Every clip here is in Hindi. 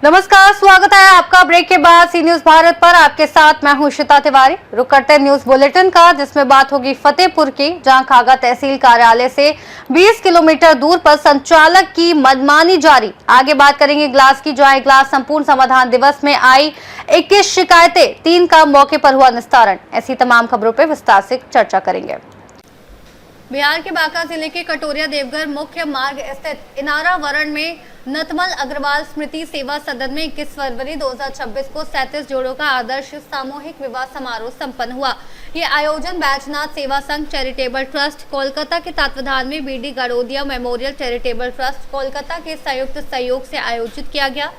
नमस्कार, स्वागत है आपका ब्रेक के बाद सी न्यूज भारत पर। आपके साथ मैं हूं श्वेता तिवारी। रुक करते हैं न्यूज बुलेटिन का, जिसमें बात होगी फतेहपुर की, जहां खागा तहसील कार्यालय से 20 किलोमीटर दूर पर संचालक की मनमानी जारी। आगे बात करेंगे ग्लास की, जहां ग्लास संपूर्ण समाधान दिवस में आई 21 शिकायतें, 3 का मौके पर हुआ निस्तारण। ऐसी तमाम खबरों पर विस्तार से चर्चा करेंगे। बिहार के बांका जिले के कटोरिया देवघर मुख्य मार्ग स्थित इनारा वरण में नतमल अग्रवाल स्मृति सेवा सदन में 21 फरवरी 2026 को 37 जोड़ों का आदर्श सामूहिक विवाह समारोह संपन्न हुआ। ये आयोजन बैजनाथ सेवा संघ चैरिटेबल ट्रस्ट कोलकाता के तत्वाधान में BD Gadodia memorial charitable trust Kolkata के संयुक्त सहयोग से आयोजित किया गया।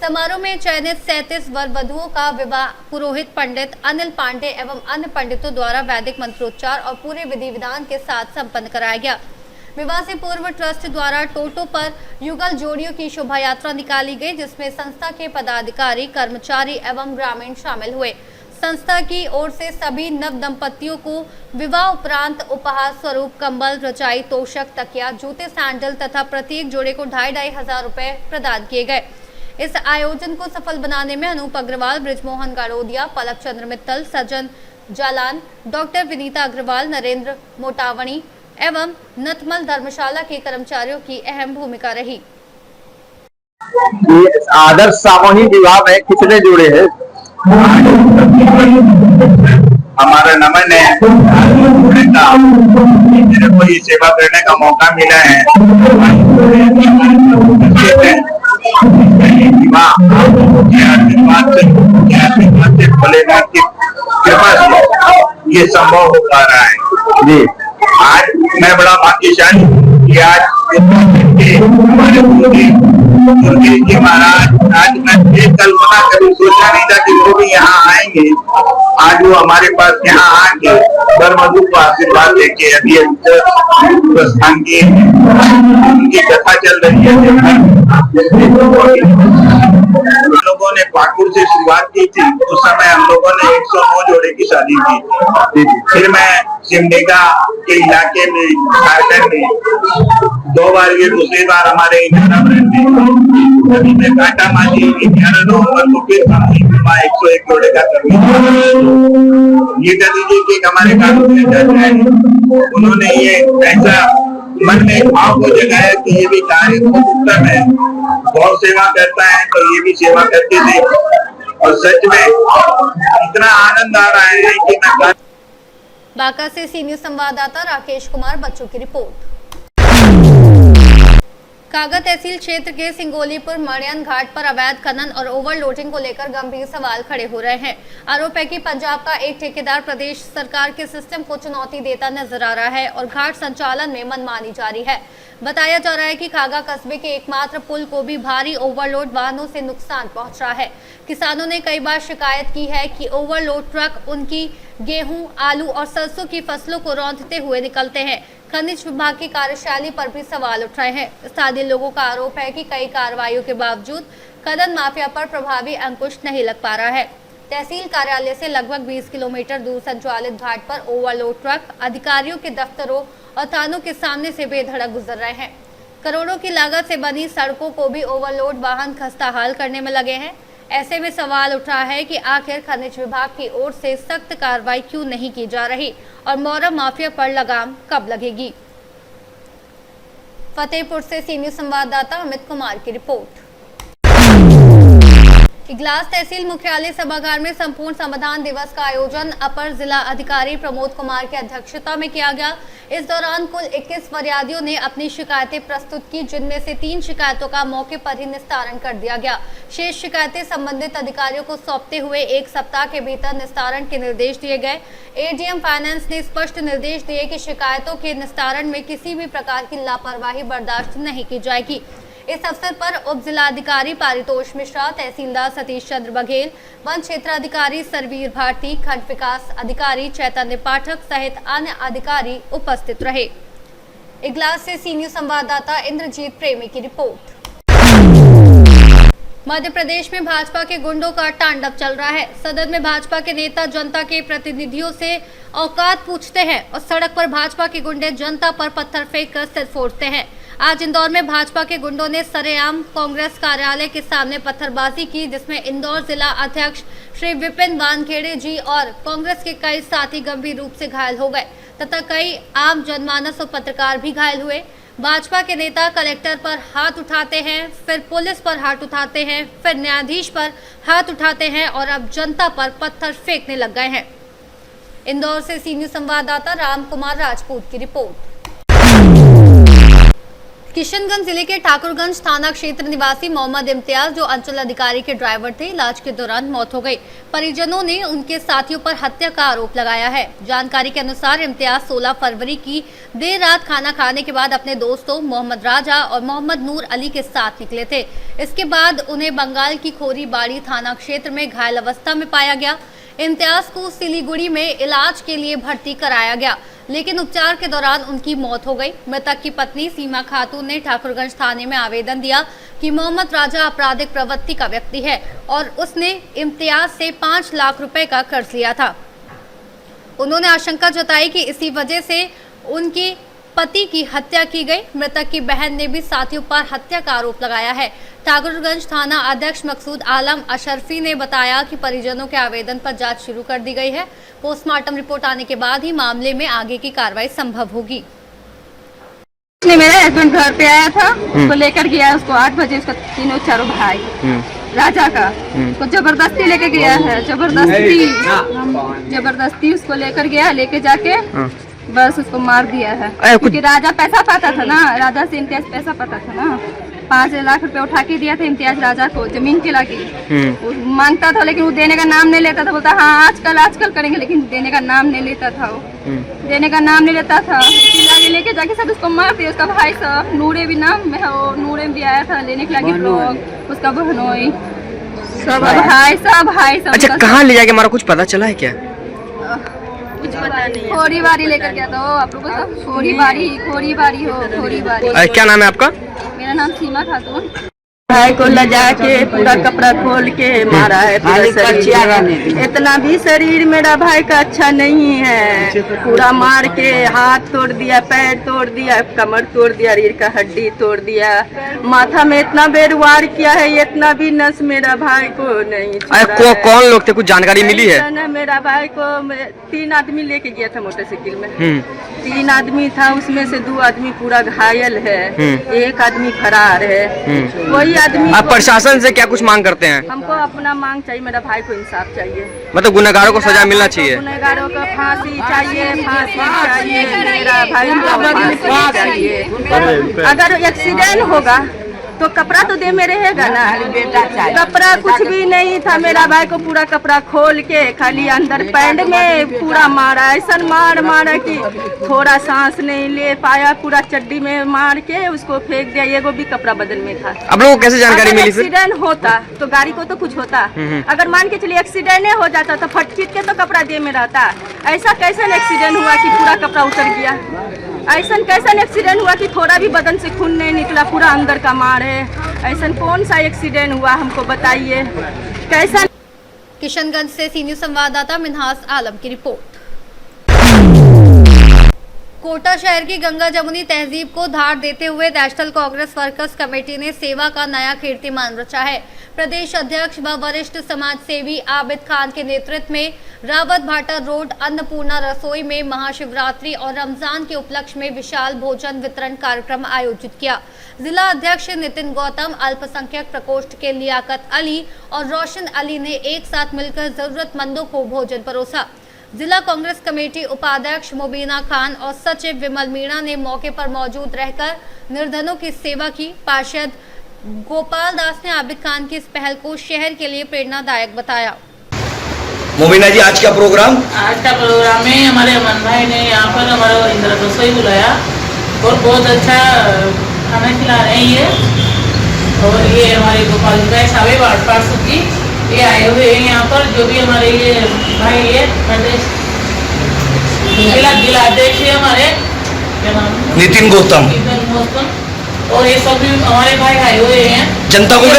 समारोह में चयनित 37 वर वधुओं का विवाह पुरोहित पंडित अनिल पांडे एवं अन्य पंडितों द्वारा वैदिक मंत्रोच्चार और पूरे विधि विधान के साथ संपन्न कराया गया। विवाह से पूर्व ट्रस्ट द्वारा टोटो पर युगल जोड़ियों की शोभा यात्रा निकाली गई, जिसमें संस्था के पदाधिकारी, कर्मचारी एवं ग्रामीण शामिल हुए। संस्था की ओर से सभी नव दंपतियों को विवाह उपरांत उपहार स्वरूप कंबल, रजाई, तोशक, तकिया, जूते, सैंडल तथा प्रत्येक जोड़े को 2,500 रुपए प्रदान किए गए। इस आयोजन को सफल बनाने में अनूप अग्रवाल, ब्रिजमोहन गाड़ोदिया, पलक चंद्र मित्तल, सज्जन जालान, डॉक्टर विनीता अग्रवाल, नरेंद्र मोटावणी एवं नतमल धर्मशाला के कर्मचारियों की अहम भूमिका रही। आदर्श सामूहिक विवाह में कितने जुड़े हैं? हमारा नमन है, मेरे को ये सेवा करने का मौका मिला है। आशीर्वाद से भोलेनाथ की कृपा से ये संभव हो पा रहा है जी। आज मैं बड़ा भाग्यशाली कि आज हमारे दुर्गे जी महाराज, आज मैं ये कल्पना कभी सोचा नहीं था कि वो भी यहाँ आएंगे। आज वो हमारे पास यहाँ आके वर वधू को आशीर्वाद देके अभी प्रस्थान किए। उनकी कथा चल रही है। हम लोगों ने पाकुड़ से शुरुआत की थी, उस समय हम लोगों ने 109 जोड़े की शादी की। फिर मैं सिमडेगा के इलाके में, झारखंड में 2 बार, ये दूसरी बार हमारे इनारा ब्रांड में। अभी मैं काटा माजी 11 नवंबर को फिर 101 जोड़े का करनी। ये कर दीजिए कि हमारे कानून उन्होंने ये ऐसा मन में भाव को जगाया कि ये भी कार्य बहुत उत्तम है, गौ सेवा करता है तो ये भी सेवा करते थे। और सच में इतना आनंद आ रहा है कि मैं। बांका से सी न्यूज संवाददाता राकेश कुमार बच्चों की रिपोर्ट। कागा तहसील क्षेत्र के सिंगोलीपुर मड़ियन घाट पर अवैध खनन और ओवरलोडिंग को लेकर गंभीर सवाल खड़े हो रहे हैं। आरोप है कि पंजाब का एक ठेकेदार प्रदेश सरकार के सिस्टम को चुनौती देता नजर आ रहा है और घाट संचालन में मनमानी जारी है। बताया जा रहा है कि खागा कस्बे के एकमात्र पुल को भी भारी ओवरलोड वाहनों से नुकसान पहुंच रहा है। किसानों ने कई बार शिकायत की है कि ओवरलोड ट्रक उनकी गेहूं, आलू और सरसों की फसलों को रौंदते हुए निकलते हैं। खनिज विभाग की कार्यशैली पर भी सवाल उठ रहे हैं। स्थानीय लोगों का आरोप है कि कई कार्रवाइयों के बावजूद खनन माफिया पर प्रभावी अंकुश नहीं लग पा रहा है। तहसील कार्यालय से लगभग 20 किलोमीटर दूर संचालित घाट पर ओवरलोड ट्रक अधिकारियों के दफ्तरों और थानों के सामने से बेधड़क गुजर रहे हैं। करोड़ों की लागत से बनी सड़कों को भी ओवरलोड वाहन खस्ताहाल करने में लगे हैं। ऐसे में सवाल उठ रहा है कि आखिर खनिज विभाग की ओर से सख्त कार्रवाई क्यों नहीं की जा रही और मोरम माफिया पर लगाम कब लगेगी। फतेहपुर से सी न्यूज संवाददाता अमित कुमार की रिपोर्ट। इगलास तहसील मुख्यालय सभागार में संपूर्ण समाधान दिवस का आयोजन अपर जिला अधिकारी प्रमोद कुमार की अध्यक्षता में किया गया। इस दौरान कुल 21 फरियादियों ने अपनी शिकायतें प्रस्तुत की, जिनमें से 3 शिकायतों का मौके पर ही निस्तारण कर दिया गया। शेष शिकायतें संबंधित अधिकारियों को सौंपते हुए 1 सप्ताह के भीतर निस्तारण के निर्देश दिए गए। एडीएम फाइनेंस ने स्पष्ट निर्देश दिए कि शिकायतों के निस्तारण में किसी भी प्रकार की लापरवाही बर्दाश्त नहीं की जाएगी। इस अवसर पर उप जिलाधिकारी पारितोष मिश्रा, तहसीलदार सतीश चंद्र बघेल, वन क्षेत्राधिकारी सरवीर भारती, खंड विकास अधिकारी चैतन्य पाठक सहित अन्य अधिकारी उपस्थित रहे। इगलास से सी न्यूज संवाददाता इंद्रजीत प्रेमी की रिपोर्ट। मध्य प्रदेश में भाजपा के गुंडों का तांडव चल रहा है। सदन में भाजपा के नेता जनता के प्रतिनिधियों से औकात पूछते हैं और सड़क पर भाजपा के गुंडे जनता पर पत्थर फेंक कर सिर फोड़ते हैं। आज इंदौर में भाजपा के गुंडों ने सरेआम कांग्रेस कार्यालय के सामने पत्थरबाजी की, जिसमें इंदौर जिला अध्यक्ष श्री विपिन वानखेड़े जी और कांग्रेस के कई साथी गंभीर रूप से घायल हो गए तथा कई आम जनमानस और पत्रकार भी घायल हुए। भाजपा के नेता कलेक्टर पर हाथ उठाते हैं, फिर पुलिस पर हाथ उठाते हैं, फिर न्यायाधीश पर हाथ उठाते हैं और अब जनता पर पत्थर फेंकने लग गए हैं। इंदौर से सी न्यूज़ संवाददाता राम कुमार राजपूत की रिपोर्ट। किशनगंज जिले के ठाकुरगंज थाना क्षेत्र निवासी मोहम्मद इम्तियाज, जो अंचल अधिकारी के ड्राइवर थे, इलाज के दौरान मौत हो गई। परिजनों ने उनके साथियों पर हत्या का आरोप लगाया है। जानकारी के अनुसार इम्तियाज 16 फरवरी की देर रात खाना खाने के बाद अपने दोस्तों मोहम्मद राजा और मोहम्मद नूर अली के साथ निकले थे। इसके बाद उन्हें बंगाल की खोरीबाड़ी थाना क्षेत्र में घायल अवस्था में पाया गया। इम्तियाज को सिलीगुड़ी में इलाज के लिए भर्ती कराया गया, लेकिन उपचार के दौरान उनकी मौत हो गई। मृतक की पत्नी सीमा खातून ने ठाकुरगंज थाने में आवेदन दिया कि मोहम्मद राजा आपराधिक प्रवृत्ति का व्यक्ति है और उसने इम्तियाज से 5 लाख रुपए का कर्ज लिया था। उन्होंने आशंका जताई कि इसी वजह से उनकी पति की हत्या की गई। मृतक की बहन ने भी साथियों पर हत्या का आरोप लगाया है। ठाकुरगंज थाना अध्यक्ष मकसूद आलम अशरफी ने बताया कि परिजनों के आवेदन पर जांच शुरू कर दी गई है। पोस्टमार्टम रिपोर्ट आने के बाद ही मामले में आगे की कार्रवाई संभव होगी। मेरा हस्बैंड घर पे आया था, उसको लेकर गया, उसको 8 बजे उसका चारों भाई राजा का को जबरदस्ती लेके गया है। जबरदस्ती उसको लेकर गया, लेके जाके बस उसको मार दिया है। क्योंकि राजा पैसा पाता था ना, राजा से इम्तियाज पैसा पाता था ना। 5 लाख रुपए उठा के दिया था इम्तियाज राजा को, जमीन के लगी मांगता था, लेकिन वो देने का नाम नहीं लेता था। बोलता हाँ आजकल करेंगे, लेकिन देने का नाम नहीं लेता था। वो देने का नाम नहीं लेता था। लेके जाके सब उसको मार दिया। उसका भाई सब नूरे भी नाम में है, वो नूरे भी आया था लेने के लगी लोग, उसका बहनोई सब भाई सब। अच्छा, कहाँ ले जाके हमारा कुछ पता चला है क्या? खोरी बारी लेकर गया था वो, आप लोगों को खोरी बारी। क्या नाम है आपका? मेरा नाम सीमा खातून। भाई को लजा के पूरा कपड़ा खोल के मारा है। इतना भी शरीर मेरा भाई का अच्छा नहीं है। पूरा मार के हाथ तोड़ दिया, पैर तोड़ दिया, कमर तोड़ दिया, रीढ़ का हड्डी तोड़ दिया, माथा में इतना बेरवार किया है, इतना भी नस मेरा भाई को नहीं। कौन लोग थे, कुछ जानकारी मिली है? मेरा भाई को 3 आदमी लेके गया था मोटरसाइकिल में। 3 आदमी था, उसमें से 2 आदमी पूरा घायल है, 1 आदमी फरार है। वही आदमी। आप प्रशासन से क्या कुछ मांग करते हैं? हमको अपना मांग चाहिए, मेरा भाई को इंसाफ चाहिए। मतलब गुनहगारों को सजा मिलना चाहिए। गुनहगारों को फांसी चाहिए, मेरा भाई को फांसी चाहिए। अगर एक्सीडेंट होगा तो कपड़ा तो दे में रहेगा ना। कपड़ा कुछ भी नहीं था, मेरा भाई को पूरा कपड़ा खोल के खाली अंदर पैंट में पूरा मारा। ऐसा मारा कि थोड़ा सांस नहीं ले पाया, पूरा चड्डी में मार के उसको फेंक दिया। एगो भी कपड़ा बदल में था। आप लोगों को कैसे जानकारी मिली? एक्सीडेंट होता तो गाड़ी को तो कुछ होता। अगर मान के चलिए एक्सीडेंट नहीं हो जाता तो फटफिट के तो कपड़ा दे में रहता। ऐसा कैसा एक्सीडेंट हुआ कि पूरा कपड़ा उतर गया? ऐसा कैसा एक्सीडेंट हुआ कि थोड़ा भी बदन से खून नहीं निकला, पूरा अंदर का मार है? ऐसा कौन सा एक्सीडेंट हुआ, हमको बताइए कैसा। किशनगंज से सी न्यूज़ संवाददाता मिन्हास आलम की रिपोर्ट। कोटा शहर की गंगा जमुनी तहजीब को धार देते हुए नेशनल कांग्रेस वर्कर्स कमेटी ने सेवा का नया कीर्तिमान रचा है। प्रदेश अध्यक्ष व वरिष्ठ समाज सेवी आबिद खान के नेतृत्व में रावत भाटा रोड अन्नपूर्णा रसोई में महाशिवरात्रि और रमजान के उपलक्ष्य में विशाल भोजन वितरण कार्यक्रम आयोजित किया। जिला अध्यक्ष नितिन गौतम, अल्पसंख्यक प्रकोष्ठ के लियाकत अली और रोशन अली ने एक साथ मिलकर जरूरतमंदों को भोजन परोसा। जिला कांग्रेस कमेटी उपाध्यक्ष मुबीना खान और सचिव विमल मीणा ने मौके पर मौजूद रहकर निर्धनों की सेवा की। पार्षद गोपाल दास ने आबिद खान की इस पहल को शहर के लिए प्रेरणादायक बताया। मुबीना जी, आज का प्रोग्राम में हमारे अमन भाई ने यहाँ पर हमारा इंदिरा रसोई बुलाया और बहुत अच्छा खाना खिला रहे हैं ये। और ये हमारे गोपाल जी सावे वार्ड पार्षद जी ये आए हुए हैं यहाँ पर। जो भी हमारे ये भाई ये प्रदेश जिला अध्यक्ष है हमारे, क्या नाम? नितिन गौतम। और ये सब भी हमारे भाई आए हुए हैं। जनता को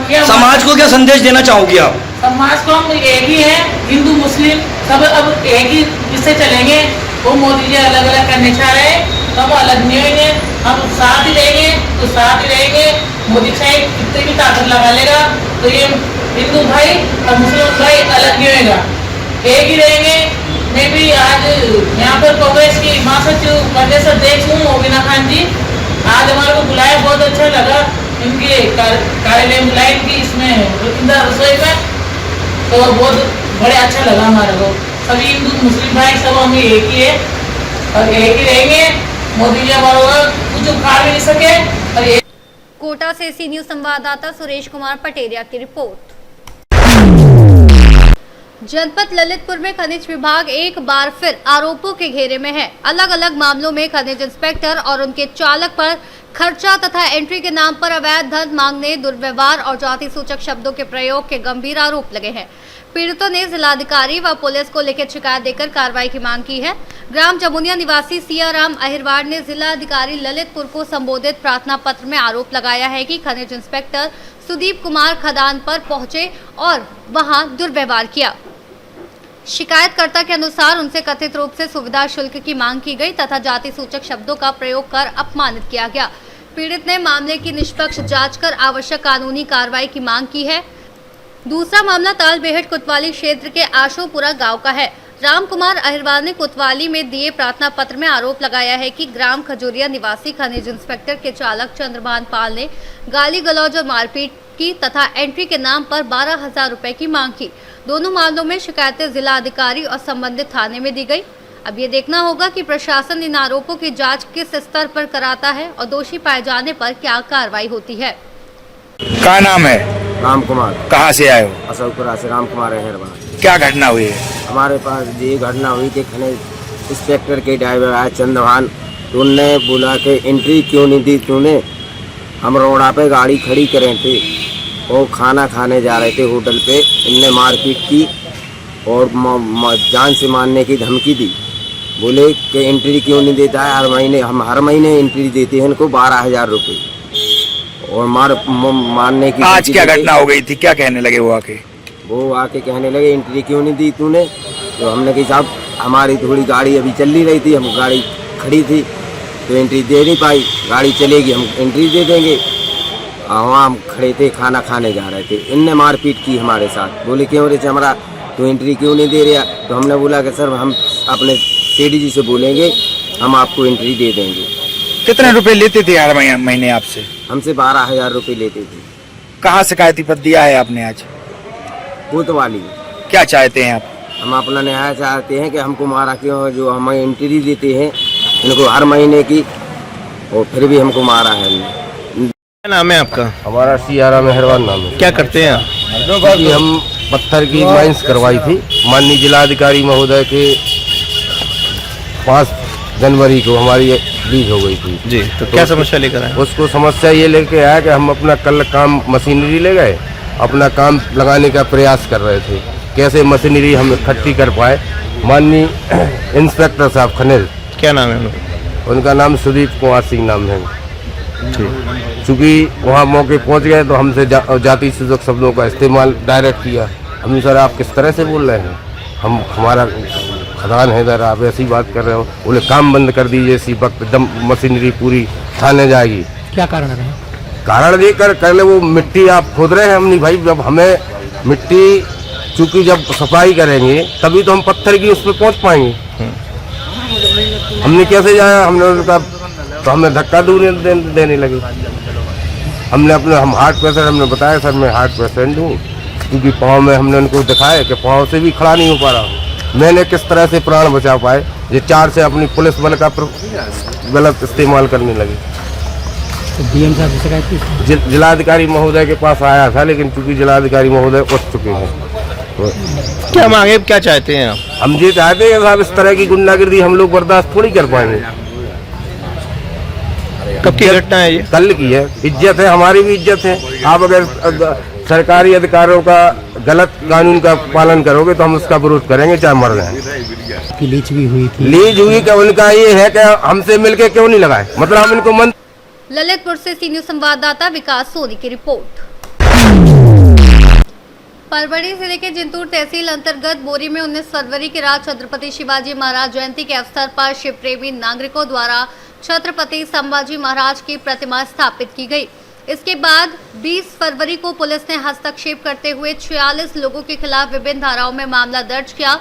क्या समाज को क्या संदेश देना चाहोगे आप? समाज को हम एक ही है, हिंदू मुस्लिम सब अब एक ही इससे चलेंगे। वो मोदी जी अलग अलग करने चाह रहे हैं, हम अलग नहीं होंगे, हम साथ ही रहेंगे तो साथ ही रहेंगे। मोदी चाहे कितनी भी ताकत लगा लेगा तो ये हिंदू भाई और मुस्लिम भाई अलग नहीं होगा, एक ही रहेंगे। मैं भी आज यहाँ पर कांग्रेस की महासचिव प्रदेश अध्यक्ष हूँ मोबिना खान जी, आज हमारे को बुलाया, बहुत अच्छा लगा। इनके कार्यालय में बुलाए इनकी इसमें इंदिरा रसोई में, तो बहुत बड़े अच्छा लगा हमारे को। सभी हिंदू मुस्लिम भाई सब हम एक ही है और एक ही रहेंगे। मोदी जी हमारा कुछ उखाड़ भी नहीं सके। और कोटा से सी न्यूज संवाददाता सुरेश कुमार पटेरिया की रिपोर्ट। जनपद ललितपुर में खनिज विभाग एक बार फिर आरोपों के घेरे में है। अलग अलग मामलों में खनिज इंस्पेक्टर और उनके चालक पर खर्चा तथा एंट्री के नाम पर अवैध धन मांगने, दुर्व्यवहार और जाति सूचक शब्दों के प्रयोग के गंभीर आरोप लगे हैं। पीड़ितों ने जिलाधिकारी व पुलिस को लिखित शिकायत देकर कार्रवाई की मांग की है। ग्राम जमुनिया निवासी सियाराम अहिरवाड़ ने जिलाधिकारी ललितपुर को संबोधित प्रार्थना पत्र में आरोप लगाया है कि खनिज इंस्पेक्टर सुदीप कुमार खदान पर पहुंचे और वहां दुर्व्यवहार किया। शिकायतकर्ता के अनुसार उनसे कथित रूप से सुविधा शुल्क की मांग की गई तथा जाति सूचक शब्दों का प्रयोग कर अपमानित किया गया। पीड़ित ने मामले की निष्पक्ष जांच कर आवश्यक कानूनी कार्रवाई की मांग की है। दूसरा मामला तालबेहट कोतवाली क्षेत्र के आशोपुरा गांव का है। राम कुमार अहिरवाल ने कोतवाली में दिए प्रार्थना पत्र में आरोप लगाया है कि ग्राम खजूरिया निवासी खनिज इंस्पेक्टर के चालक चंद्रभान पाल ने गाली गलौज और मारपीट की तथा एंट्री के नाम पर 12,000 रुपए की मांग की। दोनों मामलों में शिकायतें जिला अधिकारी और संबंधित थाने में दी गई। अब ये देखना होगा कि प्रशासन इन आरोपों की जांच किस स्तर पर कराता है और दोषी पाए जाने पर क्या कार्रवाई होती है। क्या नाम है? राम कुमार। कहाँ से आए हो? अशोकपुरा से राम कुमार अहिरवाड़। क्या घटना हुई है? हमारे पास ये घटना हुई कि खनिज इंस्पेक्टर के ड्राइवर आए चंद्रभान, तो उनने बोला कि एंट्री क्यों नहीं दी तूने। हम रोड़ा पे गाड़ी खड़ी करे थे, वो खाना खाने जा रहे थे होटल पे, इनने मारपीट की और जान से मारने की धमकी दी। बोले कि एंट्री क्यों नहीं देता है, हम हर महीने एंट्री देते हैं इनको 12,000 रुपये और मारने की। आज क्या घटना हो गई थी, क्या कहने लगे वो आके कहने लगे एंट्री क्यों नहीं दी तूने। तो हमने कहा साहब हमारी थोड़ी गाड़ी अभी चल ही रही थी, हम गाड़ी खड़ी थी तो एंट्री दे नहीं पाई, गाड़ी चलेगी हम एंट्री दे देंगे। वहाँ हम खड़े थे, खाना खाने जा रहे थे, इनने मारपीट की हमारे साथ। बोले क्यों रे चमड़ा तो एंट्री क्यों नहीं दे रहा। तो हमने बोला कि सर हम अपने सीडी जी से बोलेंगे, हम आपको एंट्री दे देंगे। कितने रुपए लेते थे हर महीने आपसे? हमसे 12,000 रुपये लेते थे। कहाँ शिकायती पत्र दिया है आपने आज? कोतवाली। क्या चाहते हैं आप? हम अपना न्याय चाहते हैं कि हमको मारा क्यों, जो हमें एंट्री देते हैं इनको हर महीने की, और फिर भी हमको मारा है। क्या नाम है आपका? हमारा सियाराम अहिरवाड़ नाम है। क्या करते हैं आप? कि हम पत्थर की माइंस करवाई थी माननीय जिलाधिकारी महोदय के 5 जनवरी को हमारी लीज हो गई थी जी। तो क्या समस्या लेकर आए? उसको समस्या ये लेके आया कि हम अपना कल काम मशीनरी ले गए, अपना काम लगाने का प्रयास कर रहे थे, कैसे मशीनरी हम इकट्ठी कर पाए। माननीय इंस्पेक्टर साहब खनिज, क्या नाम है उनका नाम सुदीप कुमार सिंह नाम है। चूँकि वहाँ मौके पहुँच गए तो हमसे जाति सूचक शब्दों का इस्तेमाल डायरेक्ट किया। हम सर आप किस तरह से बोल रहे हैं, हम हमारा खदान है इधर, आप ऐसी बात कर रहे हो। बोले काम बंद कर दीजिए, इसी वक्त जब मशीनरी पूरी थाने जाएगी। क्या कारण है? कारण ये कर ले वो मिट्टी आप खोद रहे हैं। हम नहीं भाई, जब हमें मिट्टी चूँकि जब सफाई करेंगे तभी तो हम पत्थर की उस पर पहुँच पाएंगे। हमने कैसे जाया, हमने उनका तो हमें धक्का देने लगे। हमने अपने हम हार्ट पेशेंट, हमने बताया सर मैं हार्ट पेशेंट हूँ, क्योंकि पाँव में हमने उनको दिखाया कि पाँव से भी खड़ा नहीं हो पा रहा हूँ। मैंने किस तरह से प्राण बचा पाए, ये 4 से अपनी पुलिस बल का गलत इस्तेमाल करने लगे। तो डीएम साहब से शिकायत की? जिलाधिकारी महोदय के पास आया था, लेकिन चूँकि जिलाधिकारी महोदय उठ चुके हैं। तो क्या मांगे, क्या चाहते हैं आप? हम ये चाहते हैं साहब, इस तरह की गुंडागिर्दी हम लोग बर्दाश्त थोड़ी कर पाएंगे। कब की घटना है ये? कल की है। इज्जत है, हमारी भी इज्जत है। आप अगर सरकारी अधिकारियों का गलत कानून का पालन करोगे तो हम उसका विरोध करेंगे, चाहे मर जाए। लीज भी हुई थी? लीज हुई कि उनका ये है कि हमसे मिलके क्यों नहीं लगाए, मतलब हम इनको ललितपुर से सी न्यूज संवाददाता विकास सोनी की रिपोर्ट। परभणी जिले के जिंतूर तहसील अंतर्गत बोरी में 19 फरवरी की रात छत्रपति शिवाजी महाराज जयंती के अवसर पर शिव प्रेमी नागरिकों द्वारा छत्रपति संभाजी महाराज की प्रतिमा स्थापित की गई। इसके बाद 20 फरवरी को पुलिस ने हस्तक्षेप करते हुए 46 लोगों के खिलाफ विभिन्न धाराओं में मामला दर्ज किया।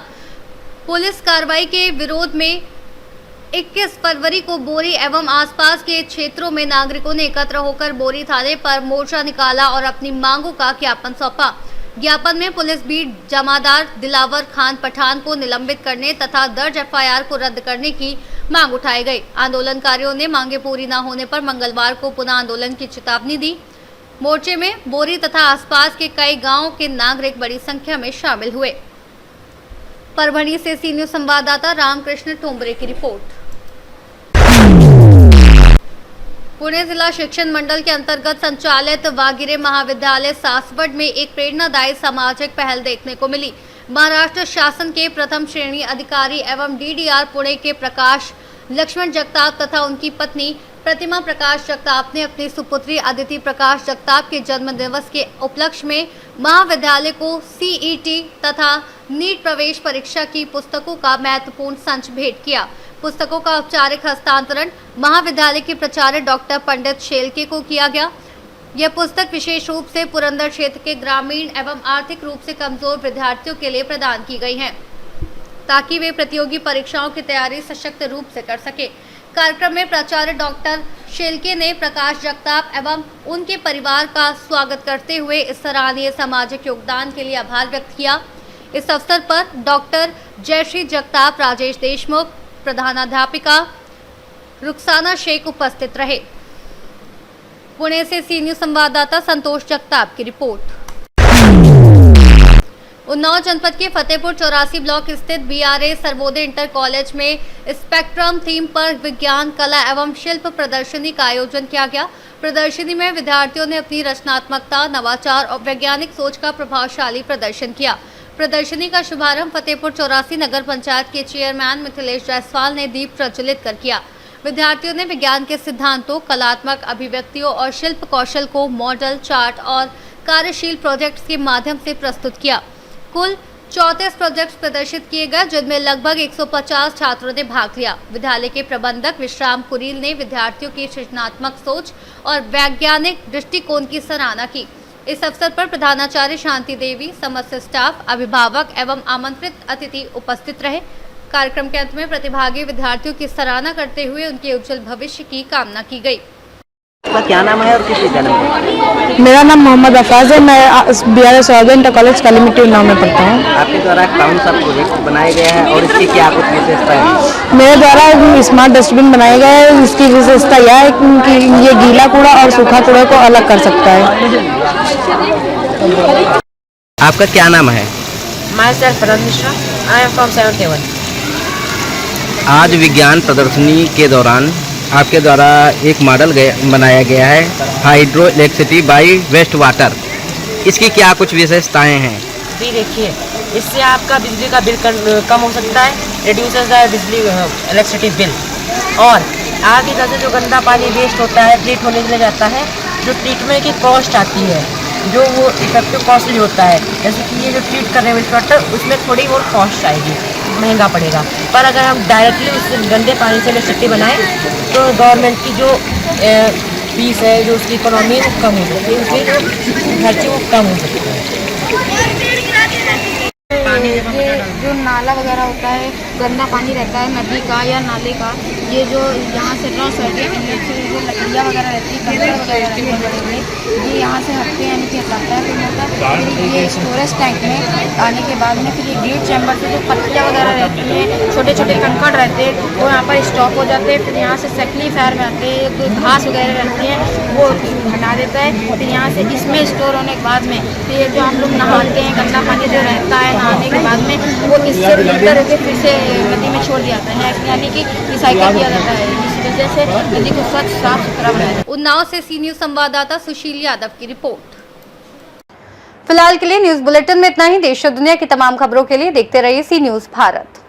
पुलिस कार्रवाई के विरोध में 21 फरवरी को बोरी एवं आसपास के क्षेत्रों में नागरिकों ने एकत्र होकर बोरी थाने पर मोर्चा निकाला और अपनी मांगों का ज्ञापन सौंपा। ज्ञापन में पुलिस बीट जमादार दिलावर खान पठान को निलंबित करने तथा दर्ज एफआईआर को रद्द करने की मांग उठाई गई। आंदोलनकारियों ने मांगे पूरी न होने पर मंगलवार को पुनः आंदोलन की चेतावनी दी। मोर्चे में बोरी तथा आसपास के कई गांवों के नागरिक बड़ी संख्या में शामिल हुए। परभणी से सी न्यूज संवाददाता रामकृष्ण टोंबरे की रिपोर्ट। पुणे जिला शिक्षण मंडल के अंतर्गत संचालित वागिरे महाविद्यालय सासवड़ में एक प्रेरणादायी सामाजिक पहल देखने को मिली। महाराष्ट्र शासन के प्रथम श्रेणी अधिकारी एवं डीडीआर पुणे के प्रकाश लक्ष्मण जगताप तथा उनकी पत्नी प्रतिमा प्रकाश जगताप ने अपनी सुपुत्री अदिति प्रकाश जगताप के जन्म दिवस के उपलक्ष्य में महाविद्यालय को सीईटी तथा नीट प्रवेश परीक्षा की पुस्तकों का महत्वपूर्ण संच भेंट किया। पुस्तकों का औपचारिक हस्तांतरण महाविद्यालय के प्राचार्य डॉक्टर पंडित शेलके को किया गया। यह पुस्तक विशेष रूप से पुरंदर क्षेत्र के ग्रामीण एवं आर्थिक रूप से कमजोर विद्यार्थियों के लिए प्रदान की गई हैं, ताकि वे प्रतियोगी परीक्षाओं की तैयारी सशक्त रूप से कर सके। कार्यक्रम में प्राचार्य डॉक्टर शेलके ने प्रकाश जगताप एवं उनके परिवार का स्वागत करते हुए इस सराहनीय सामाजिक योगदान के लिए आभार व्यक्त किया। इस अवसर पर डॉक्टर जयश्री जगताप, राजेश देशमुख, प्रधानाध्यापिका रुखसाना शेख उपस्थित रहे। पुणे से सी न्यूज संवाददाता संतोष जगताप की रिपोर्ट। उन्नाव जनपद के फतेहपुर 84 ब्लॉक स्थित बीआरए सर्वोदय इंटर कॉलेज में स्पेक्ट्रम थीम पर विज्ञान, कला एवं शिल्प प्रदर्शनी का आयोजन किया गया। प्रदर्शनी में विद्यार्थियों ने अपनी रचनात्मकता, नवाचार और वैज्ञानिक सोच का प्रभावशाली प्रदर्शन किया। प्रदर्शनी का शुभारंभ फतेहपुर 84 नगर पंचायत के चेयरमैन मिथिलेश जायसवाल ने दीप प्रज्वलित कर किया। विद्यार्थियों ने विज्ञान के सिद्धांतों, कलात्मक अभिव्यक्तियों और शिल्प कौशल को मॉडल, चार्ट और कार्यशील प्रोजेक्ट्स के माध्यम से प्रस्तुत किया। कुल 34 प्रोजेक्ट्स प्रदर्शित किए गए, जिनमें लगभग 150 छात्रों ने भाग लिया। विद्यालय के प्रबंधक विश्राम कुरील ने विद्यार्थियों की सृजनात्मक सोच और वैज्ञानिक दृष्टिकोण की सराहना की। इस अवसर पर प्रधानाचार्य शांति देवी, समस्त स्टाफ, अभिभावक एवं आमंत्रित अतिथि उपस्थित रहे। कार्यक्रम के अंत में प्रतिभागी विद्यार्थियों की सराहना करते हुए उनके उज्जवल भविष्य की कामना की गई। क्या नाम है और किस विद्यालय में? मेरा नाम मोहम्मद अफाज है। मैं BRA Sarvodaya inter college Kalimitti Unnao में पढ़ता हूँ। आपके द्वारा कौन सा प्रोजेक्ट बनाया गया है और इसकी क्या कुछ विशेषता है? मेरे द्वारा स्मार्ट डस्टबिन बनाया गया है। इसकी विशेषता यह है कि ये गीला कूड़ा और सूखा कूड़ा को अलग कर सकता है। आपका क्या नाम है? आज विज्ञान प्रदर्शनी के दौरान आपके द्वारा एक मॉडल बनाया गया है, hydro electricity by waste water. इसकी क्या कुछ विशेषताएं हैं? भी देखिए, इससे आपका बिजली का बिल कम हो सकता है, रिड्यूसेस द बिजली इलेक्ट्रिसिटी बिल। और आगे जैसे जो गंदा पानी वेस्ट होता है, ट्रीट होने के लिए जाता है, जो ट्रीटमेंट की कॉस्ट आती है, जो वो इफेक्टिव कॉस्टली होता है, जैसे कि ये जो ट्रीट कर रहे हैं वेस्ट वाटर, उसमें थोड़ी और कॉस्ट आएगी, महंगा पड़ेगा। पर अगर हम डायरेक्टली उस गंदे पानी से इलेक्ट्रिसिटी बनाएं तो गवर्नमेंट की जो फीस है, जो उसकी इकोनॉमी है, वो कम हो सकती है, उसकी जो खर्चे वो कम हो सकते हैं। ये जो नाला वगैरह होता है, गंदा पानी रहता है नदी का या नाले का, ये जो यहाँ से रस है, इनमें से जो लकड़ियाँ वगैरह रहती है, कंकड़ वगैरह रहती है बड़े बड़े, ये यहाँ से हटते हैं, यानी कि हटाता है। तो मतलब फिर ये स्टोरेज टैंक में आने के बाद में फिर ये ग्रीड चैम्बर से जो पत्तियाँ वगैरह रहती हैं, छोटे छोटे कंकड़ रहते हैं, वो यहाँ पर स्टॉक हो जाते हैं। फिर यहाँ से सेक्लीफायर में आते हैं, जो घास वगैरह रहती है वो हटा देता है। फिर यहाँ से इसमें स्टोर होने के बाद में फिर जो हम लोग नहाते हैं, गंदा पानी जो रहता है नहाने के बाद में, वो इससे फिल्टर होकर फिर से नदी में छोड़ दिया जाता है, यानी कि रिसाइकल किया जाता है। इस वजह से नदी को स्वच्छ, साफ सुथरा बनाया। उन्नाव से सी न्यूज संवाददाता सुशील यादव की रिपोर्ट। फिलहाल के लिए न्यूज बुलेटिन में इतना ही। देश और दुनिया की तमाम खबरों के लिए देखते रहिए सी न्यूज भारत।